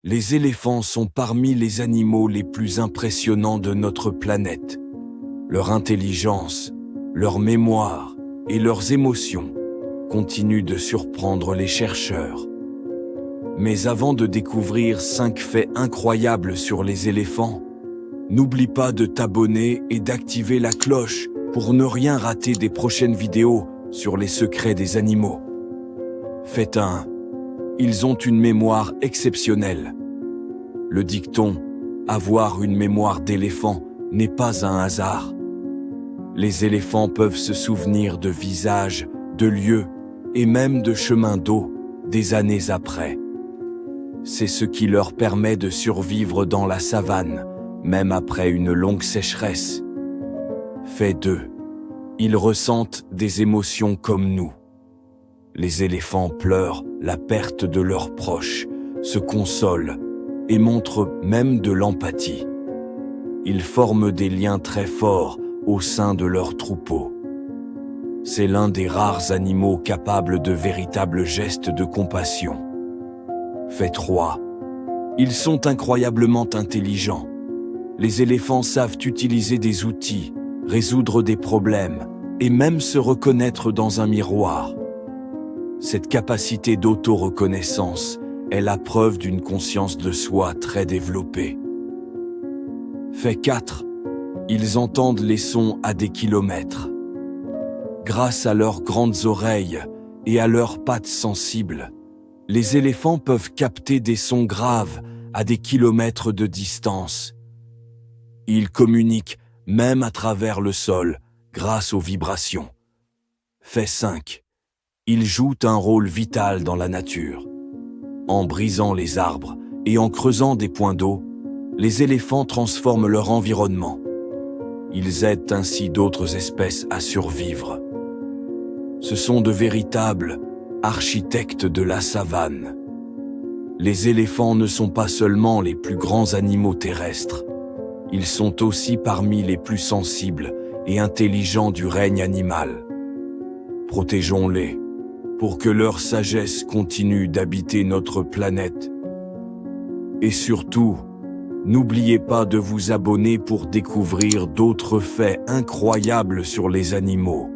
Les éléphants sont parmi les animaux les plus impressionnants de notre planète. Leur intelligence, leur mémoire et leurs émotions continuent de surprendre les chercheurs. Mais avant de découvrir 5 faits incroyables sur les éléphants, n'oublie pas de t'abonner et d'activer la cloche pour ne rien rater des prochaines vidéos sur les secrets des animaux. Fait 1. Ils ont une mémoire exceptionnelle. Le dicton « avoir une mémoire d'éléphant » n'est pas un hasard. Les éléphants peuvent se souvenir de visages, de lieux et même de chemins d'eau des années après. C'est ce qui leur permet de survivre dans la savane, même après une longue sécheresse. Fait 2. Ils ressentent des émotions comme nous. Les éléphants pleurent la perte de leurs proches, se consolent et montrent même de l'empathie. Ils forment des liens très forts au sein de leur troupeau. C'est l'un des rares animaux capables de véritables gestes de compassion. Fait 3. Ils sont incroyablement intelligents. Les éléphants savent utiliser des outils, résoudre des problèmes et même se reconnaître dans un miroir. Cette capacité d'auto-reconnaissance est la preuve d'une conscience de soi très développée. Fait 4. Ils entendent les sons à des kilomètres. Grâce à leurs grandes oreilles et à leurs pattes sensibles, les éléphants peuvent capter des sons graves à des kilomètres de distance. Ils communiquent même à travers le sol grâce aux vibrations. Fait 5. Ils jouent un rôle vital dans la nature. En brisant les arbres et en creusant des points d'eau, les éléphants transforment leur environnement. Ils aident ainsi d'autres espèces à survivre. Ce sont de véritables architectes de la savane. Les éléphants ne sont pas seulement les plus grands animaux terrestres, ils sont aussi parmi les plus sensibles et intelligents du règne animal. Protégeons-les pour que leur sagesse continue d'habiter notre planète. Et surtout, n'oubliez pas de vous abonner pour découvrir d'autres faits incroyables sur les animaux.